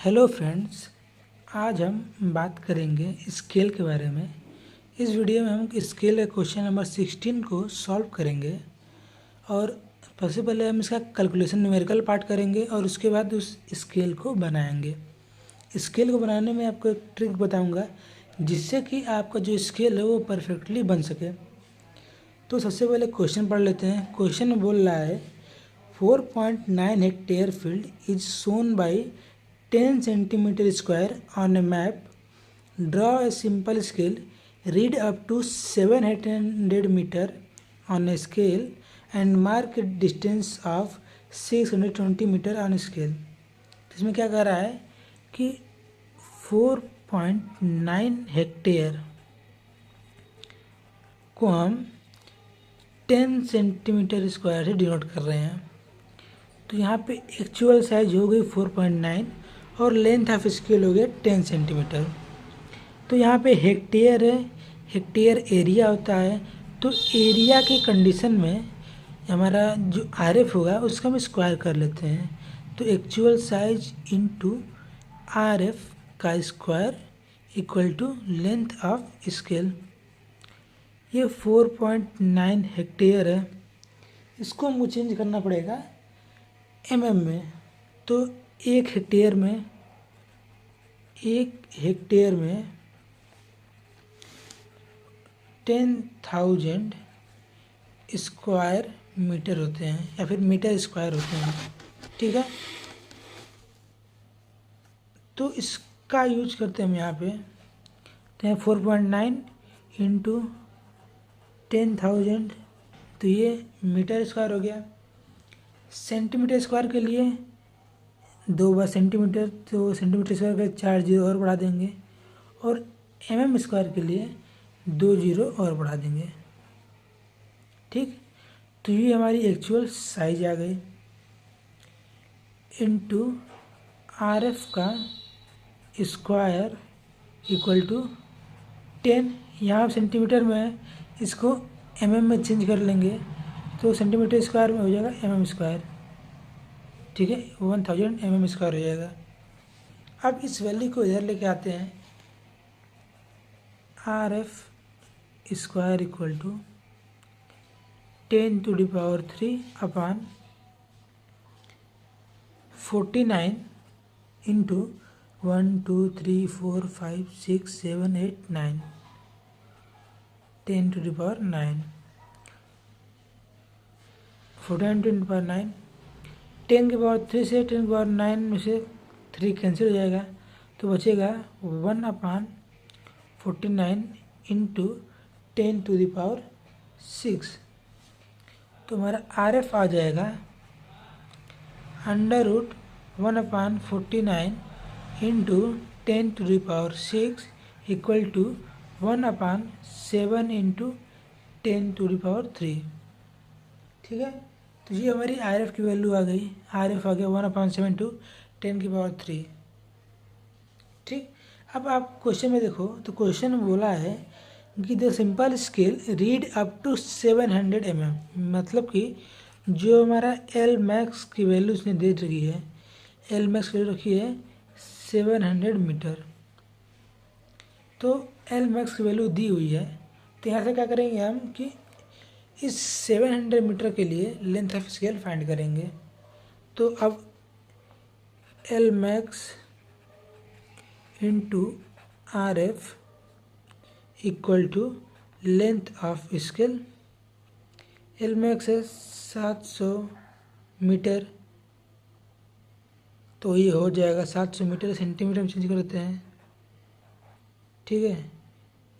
Hello friends, आज हम बात करेंगे स्केल के बारे में। इस वीडियो में हम स्केल के क्वेश्चन नंबर 16 को सॉल्व करेंगे और सबसे पहले हम इसका कैलकुलेशन न्यूमेरिकल पार्ट करेंगे और उसके बाद उस स्केल को बनाएंगे। स्केल को बनाने में आपको एक ट्रिक बताऊंगा जिससे कि आपका जो स्केल है वो परफेक्टली बन सके। तो सबसे पहले क्वेश्चन पढ़ लेते हैं। क्वेश्चन में बोल रहा है 4.9 hectare field is shown by 10 centimeter square on a map. Draw a simple scale. Read up to 700 meter on a scale and mark a distance of 620 meter on a scale. इसमें क्या कह रहा है कि 4.9 हेक्टेयर को हम 10 centimetre square से denote कर रहे हैं। तो यहाँ पे एक्चुअल साइज हो गई 4.9 और लेंथ ऑफ स्केल हो गया 10 सेंटीमीटर। तो यहाँ पे हेक्टेयर है, हेक्टेयर एरिया होता है। तो एरिया की कंडीशन में हमारा जो आरएफ होगा उसका हम स्क्वायर कर लेते हैं। तो एक्चुअल साइज इनटू आरएफ का square equal to length of scale. ये 4.9 हेक्टेयर है, इसको हमको चेंज करना पड़ेगा में। तो एक हेक्टेयर में 10,000 स्क्वायर मीटर होते हैं या फिर मीटर स्क्वायर होते हैं, ठीक है। तो इसका यूज करते हैं हम यहाँ पे। तो यहाँ 4.9 इंटू 10,000, तो ये मीटर स्क्वायर हो गया। सेंटीमीटर स्क्वायर के लिए 2 बार सेंटीमीटर, तो सेंटीमीटर स्क्वायर का 4 जीरो और बढ़ा देंगे और स्क्वायर के लिए 2 जीरो और बढ़ा देंगे, ठीक। तो ये हमारी एक्चुअल साइज आ गई इनटू आरएफ का स्क्वायर इक्वल टू 10। यहाँ सेंटीमीटर में है, इसको में चेंज कर लेंगे तो सेंटीमीटर स्क्वायर में हो जाएगा स्क्वायर, ठीक है। 1000 स्क्वायर हो जाएगा। अब इस वैल्यू को इधर लेके आते हैं। RF square equal to 10⁻³ upon 49 into 1 2 3 4 5 6 7 8 9 10⁹9 49 10⁻³ से 10⁻9 में से 3 कैंसिल हो जाएगा, तो बचेगा 1/49 इंटू 10⁶। तो हमारा आरएफ आ जाएगा √1/49 इंटू 10⁶ इक्वल टू 1/7 इंटू 10⁻³, ठीक है। तो ये हमारी आरएफ की वैल्यू आ गई। आरएफ आ गया 1/7 इंटू 10⁻³, ठीक। अब आप क्वेश्चन में देखो, तो क्वेश्चन में बोला है कि the simple scale read up to 700 मतलब कि जो हमारा एल मैक्स की वैल्यू उसने दे रखी है, एल मैक्स की वैल्यू रखी है 700 मीटर। तो एल मैक्स की वैल्यू दी हुई है, तो यहाँ से क्या करेंगे हम कि इस 700 मीटर के लिए लेंथ ऑफ स्केल फाइंड करेंगे। तो अब L max into R F equal to length of scale. L max है 700 मीटर, तो ये हो जाएगा 700 मीटर। सेंटीमीटर में चेंज कर देते हैं, ठीक है,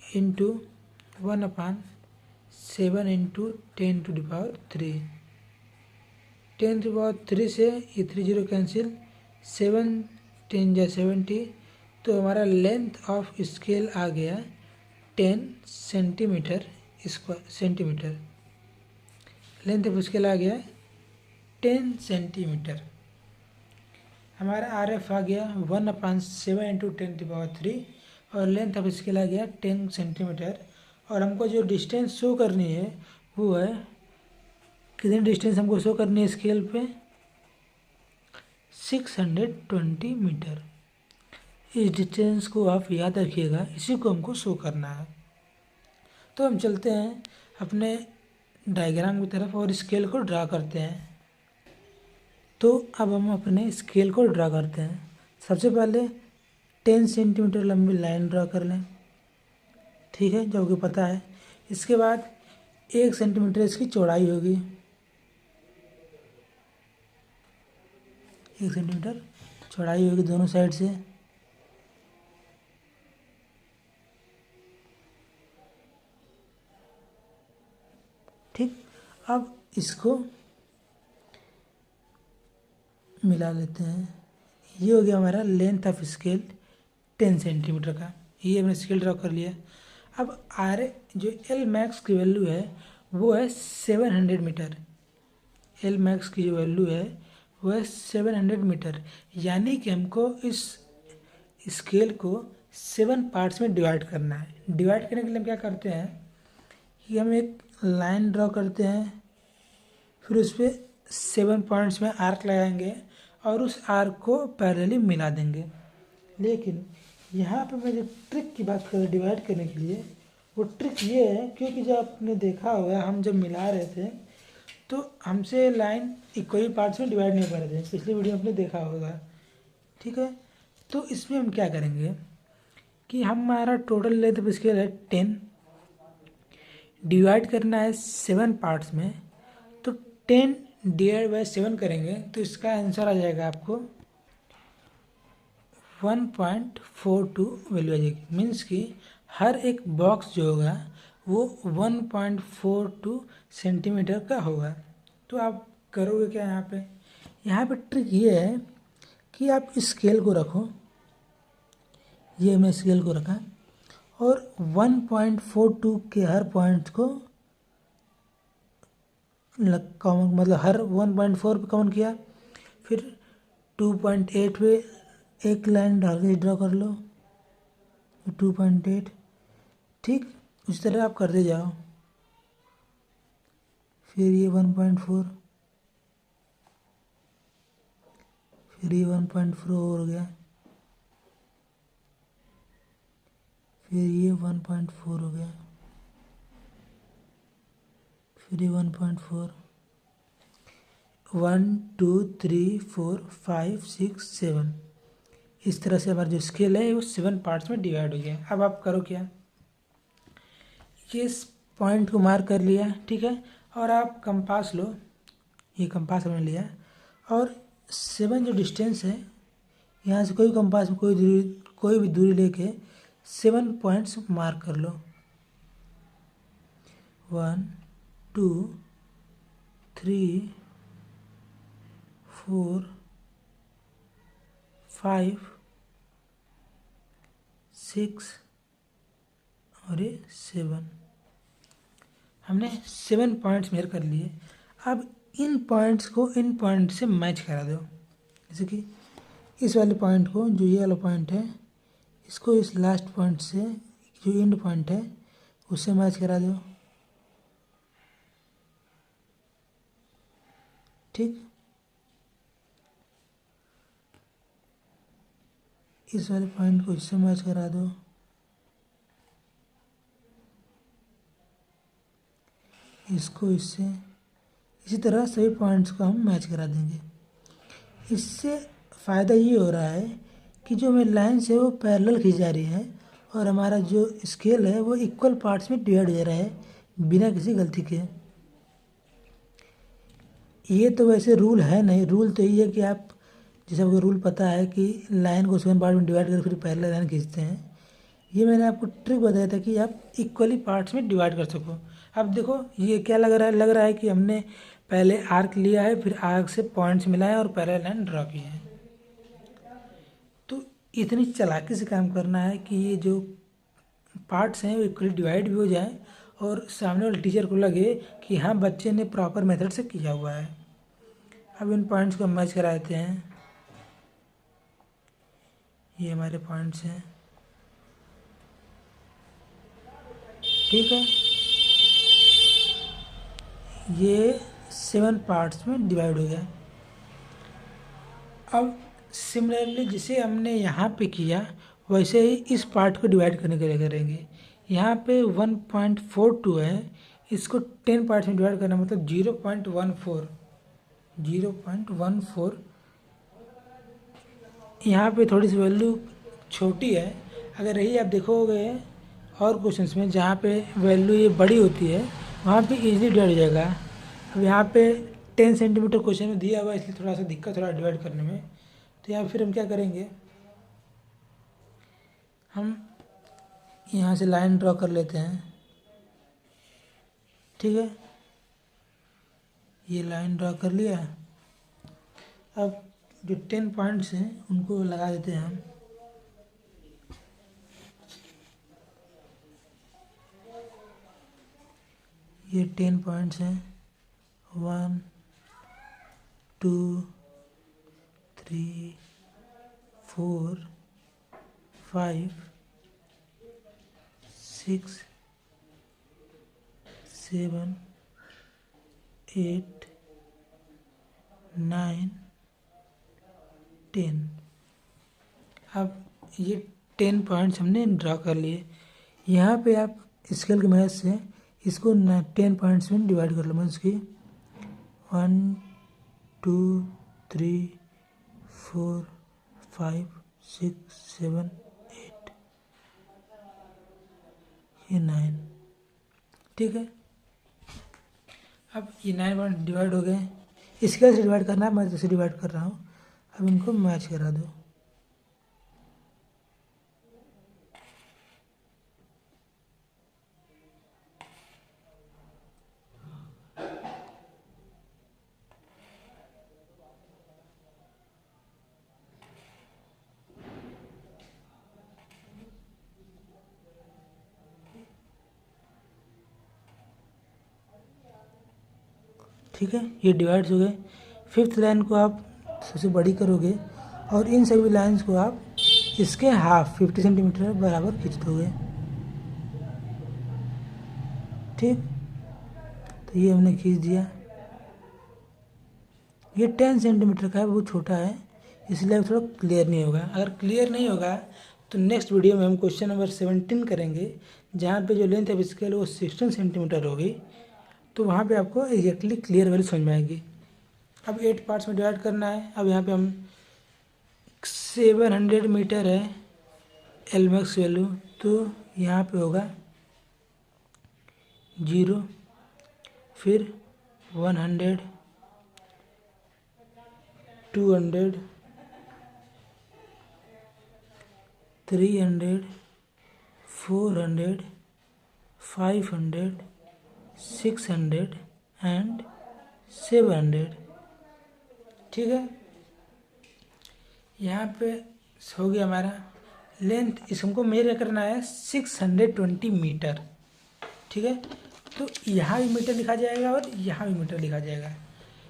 इंटू 1/7 इंटू 10⁻³। 10⁻³ से ये 3 जीरो कैंसिल, 7 10 या 70। तो हमारा लेंथ ऑफ स्केल आ गया 10 centimetre square. Length of scale आ गया 10 सेंटीमीटर। हमारा आरएफ आ गया 1/7 इंटू 10⁻³ और लेंथ ऑफ स्केल आ गया 10 सेंटीमीटर। और हमको जो डिस्टेंस शो करनी है वो है, कितनी डिस्टेंस हमको शो करनी है स्केल पे, 620 मीटर। इस डिस्टेंस को आप याद रखिएगा, इसी को हमको शो करना है। तो हम चलते हैं अपने डायग्राम की तरफ और स्केल को ड्रा करते हैं। तो अब हम अपने स्केल को ड्रा करते हैं। सबसे पहले 10 सेंटीमीटर लंबी लाइन ड्रा कर लें, ठीक है, जो कि पता है। इसके बाद 1 सेंटीमीटर इसकी चौड़ाई होगी, 1 सेंटीमीटर चौड़ाई होगी दोनों साइड से। ठीक, अब इसको मिला लेते हैं। ये हो गया हमारा लेंथ ऑफ स्केल 10 सेंटीमीटर का। ये हमने स्केल ड्रॉ कर लिया। अब आर जो एल मैक्स की वैल्यू है वो है 700 मीटर। एल मैक्स की जो वैल्यू है वो है 700 मीटर। यानी कि हमको इस स्केल को 7 पार्ट्स में डिवाइड करना है। डिवाइड करने के लिए हम क्या करते हैं कि हम एक लाइन ड्रॉ करते हैं, फिर उस पर 7 पॉइंट्स में आर्क लगाएंगे और उस आर्क को पैरेलली मिला देंगे। लेकिन यहाँ पे मैं जो ट्रिक की बात करूँ डिवाइड करने के लिए, वो ट्रिक ये है, क्योंकि जब आपने देखा होगा हम जब मिला रहे थे तो हमसे लाइन इक्वली पार्ट्स में डिवाइड नहीं कर रहे थे, पिछली वीडियो में आपने देखा होगा, ठीक है। तो इसमें हम क्या करेंगे कि हमारा टोटल लेंथ ऑफ स्केल है 10, डिवाइड करना है 7 पार्ट्स में, तो 10 डिवाइड बाय 7 करेंगे तो इसका आंसर आ जाएगा आपको 1.42 वैल्यू आ जाएगी। मीन्स कि हर एक बॉक्स जो होगा वो 1.42 सेंटीमीटर का होगा। तो आप करोगे क्या यहाँ पे ट्रिक ये है कि आप स्केल को रखो, ये मैं स्केल को रखा और 1.42 के हर पॉइंट को कॉमन, मतलब हर 1.4 पे कॉमन किया, फिर 2.8 पे एक लाइन डाल के ड्रॉ कर लो, 2.8, ठीक, उस तरह आप करते जाओ। फिर ये 1.4, फिर ये 1.4 हो गया, फिर ये 1.4 हो गया, फिर ये 1.4, 1 2 3 4 5 6 7, इस तरह से हमारा जो स्केल है वो 7 पार्ट्स में डिवाइड हो गया। अब आप करो क्या, ये इस पॉइंट को मार्क कर लिया, ठीक है, और आप कंपास लो, ये कंपास हमने लिया और 7 जो डिस्टेंस है यहाँ से कोई कंपास में कोई भी दूरी लेके 7 पॉइंट्स मार्क कर लो, 1 2 3 4 5 6 और ये 7, हमने 7 पॉइंट्स मेजर कर लिए। अब इन पॉइंट्स को इन पॉइंट से मैच करा दो, जैसे कि इस वाले पॉइंट को, जो ये वाला पॉइंट है, इसको इस लास्ट पॉइंट से, जो एंड पॉइंट है, उससे मैच करा दो, ठीक। इस वाले पॉइंट को इससे मैच करा दो, इसको इससे, इसी तरह सभी पॉइंट्स को हम मैच करा देंगे। इससे फ़ायदा ये हो रहा है कि जो हमें लाइन्स है वो पैरेलल खींच जा रही है और हमारा जो स्केल है वो इक्वल पार्ट्स में डिवाइड हो जा रहा है बिना किसी गलती के। ये तो वैसे रूल है नहीं, रूल तो यही है कि आप, जैसे आपको रूल पता है कि लाइन को 7 पार्ट में डिवाइड कर फिर पैरेलल लाइन खींचते हैं। ये मैंने आपको ट्रिक बताया था कि आप इक्वली पार्ट्स में डिवाइड कर सको। अब देखो ये क्या लग रहा है कि हमने पहले आर्क लिया है, फिर आर्क से पॉइंट्स मिलाए और पैरेलल लाइन ड्रॉ किए हैं। तो इतनी चालाकी से काम करना है कि ये जो पार्ट्स हैं वो इक्वली डिवाइड भी हो जाए और सामने वाले टीचर को लगे कि हाँ बच्चे ने प्रॉपर मेथड से किया हुआ है। अब इन पॉइंट्स को मैच करा देते हैं, ये हमारे पॉइंट्स हैं, ठीक है। ये 7 पार्ट्स में डिवाइड हो गया। अब सिमिलरली जिसे हमने यहाँ पे किया वैसे ही इस पार्ट को डिवाइड करने के लिए करेंगे। यहाँ पे 1.42 है, इसको 10 पार्ट्स में डिवाइड करना मतलब 0.14। यहाँ पे थोड़ी सी वैल्यू छोटी है। अगर यही आप देखोगे और क्वेश्चंस में जहाँ पे वैल्यू ये बड़ी होती है वहाँ पे इजीली डिवाइड हो जाएगा। अब यहाँ पे 10 सेंटीमीटर क्वेश्चन में दिया हुआ है, इसलिए थोड़ा सा दिक्कत थोड़ा डिवाइड करने में। तो यहाँ फिर हम क्या करेंगे, हम यहाँ से लाइन ड्रॉ कर लेते हैं। ठीक है, ये लाइन ड्रॉ कर लिया। अब जो 10 पॉइंट्स हैं उनको लगा देते हैं हम। ये 10 पॉइंट्स हैं, 1 2 3 4 5 6 7 8 9 10। अब ये 10 पॉइंट्स हमने ड्रॉ कर लिए। यहाँ पे आप स्केल की मदद से इसको 10 पॉइंट्स में डिवाइड कर लो। मतलब इसकी 1 2 3 4 5 6 7 8 ये 9। ठीक है, अब ये 9 पॉइंट डिवाइड हो गए। स्केल से डिवाइड करना है, मैं जैसे डिवाइड कर रहा हूँ। अब इनको मैच करा दो। ठीक है, ये डिवाइड्स हो गए। फिफ्थ लाइन को आप सबसे बड़ी करोगे और इन सभी लाइंस को आप इसके हाफ 50 सेंटीमीटर बराबर खींच दोगे। ठीक, तो ये हमने खींच दिया। ये 10 सेंटीमीटर का है, बहुत छोटा है, इसलिए थोड़ा क्लियर नहीं होगा। अगर क्लियर नहीं होगा तो नेक्स्ट वीडियो में हम क्वेश्चन नंबर 17 करेंगे, जहाँ पे जो लेंथ ऑफ स्केल वो 16 सेंटीमीटर होगी। तो वहाँ पे आपको एग्जैक्टली क्लियर वैल्यू समझ में आएगी। अब 8 पार्ट्स में डिवाइड करना है। अब यहाँ पे हम 700 मीटर है एलमैक्स वैल्यू, तो यहाँ पे होगा 0, फिर 100 200 300 400 500 600 एंड 700। ठीक है, यहाँ पे हो गया हमारा लेंथ। इसको मेजर करना है 620 मीटर। ठीक है, तो यहाँ भी मीटर लिखा जाएगा और यहाँ भी मीटर लिखा जाएगा।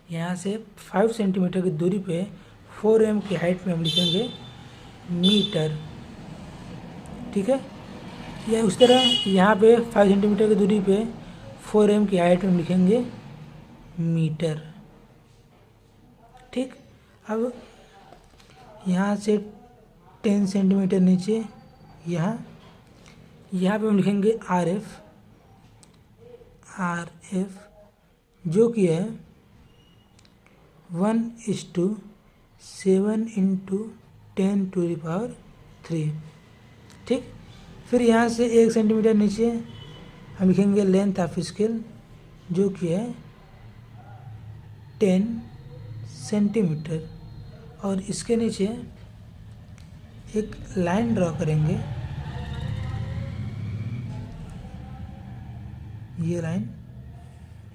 यहाँ से 5 सेंटीमीटर की दूरी पे 4 mm की हाइट में हम लिखेंगे मीटर। ठीक है, या उस तरह यहाँ पे 5 सेंटीमीटर की दूरी पे 4 mm की हाइट में हम लिखेंगे मीटर। ठीक, अब यहाँ से 10 सेंटीमीटर नीचे यहाँ पे हम लिखेंगे आर एफ जो कि है 1:7 × 10⁻3। ठीक, फिर यहाँ से 1 सेंटीमीटर नीचे हम लिखेंगे लेंथ ऑफ स्केल जो कि है 10 सेंटीमीटर, और इसके नीचे एक लाइन ड्रॉ करेंगे।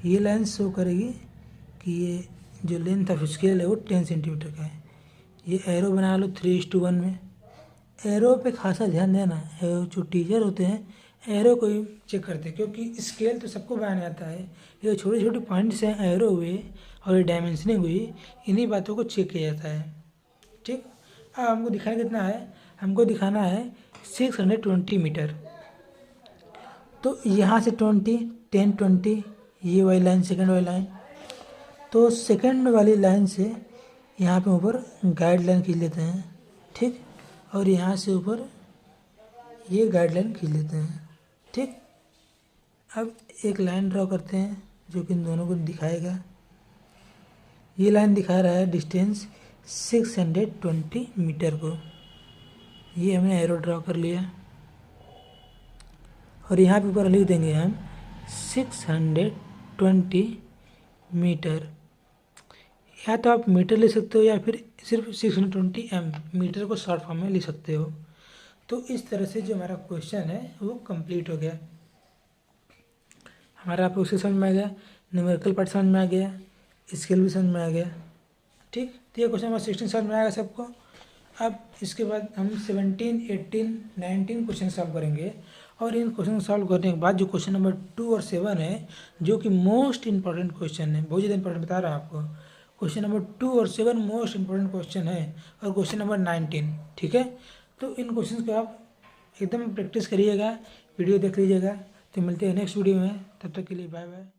ये लाइन शो करेगी कि ये जो लेंथ ऑफ स्केल है वो 10 सेंटीमीटर का है। ये एरो बना लो 3:1 में। एरो पे खासा ध्यान देना। जो टीचर होते हैं एरो को ही चेक करते हैं, क्योंकि स्केल तो सबको बनाने आता है। ये छोटे छोटे पॉइंट्स हैं, एरो हुए और ये डायमेंशनिंग हुई, इन्हीं बातों को चेक किया जाता है। ठीक, अब हमको दिखाना कितना है, हमको दिखाना है 620 मीटर। तो यहाँ से 20 10 20 ये वाली लाइन सेकंड वाली लाइन, तो सेकंड वाली लाइन से यहाँ पे ऊपर गाइड लाइन खींच लेते हैं। ठीक, और यहाँ से ऊपर ये गाइडलाइन खींच लेते हैं। ठीक, अब एक लाइन ड्रॉ करते हैं जो कि इन दोनों को दिखाएगा। ये लाइन दिखा रहा है डिस्टेंस 620 मीटर को। ये हमने एरो ड्रॉ कर लिया और यहाँ पे ऊपर लिख देंगे हम 620 मीटर। या तो आप मीटर ले सकते हो या फिर सिर्फ 620 मीटर को शॉर्ट फॉर्म में लिख सकते हो। तो इस तरह से जो हमारा क्वेश्चन है वो कंप्लीट हो गया। हमारा प्रोसेस समझ में आ गया, न्यूमेरिकल पार्ट समझ में आ गया, स्केल भी समझ में आ गया। ठीक, तो ये क्वेश्चन नंबर 16 समझ में आएगा सबको। अब इसके बाद हम 17, 18, 19 क्वेश्चन सॉल्व करेंगे और इन क्वेश्चन सॉल्व करने के बाद जो क्वेश्चन नंबर 2 और 7 है जो कि मोस्ट इंपॉर्टेंट क्वेश्चन है, बहुत ज़्यादा इंपॉर्टेंट बता रहा हूँ आपको। क्वेश्चन नंबर 2 और 7 मोस्ट इंपॉर्टेंट क्वेश्चन है और क्वेश्चन नंबर 19। ठीक है, तो इन क्वेश्चन को आप एकदम प्रैक्टिस करिएगा, वीडियो देख लीजिएगा। तो मिलते हैं नेक्स्ट वीडियो में, तब तक के लिए बाय बाय।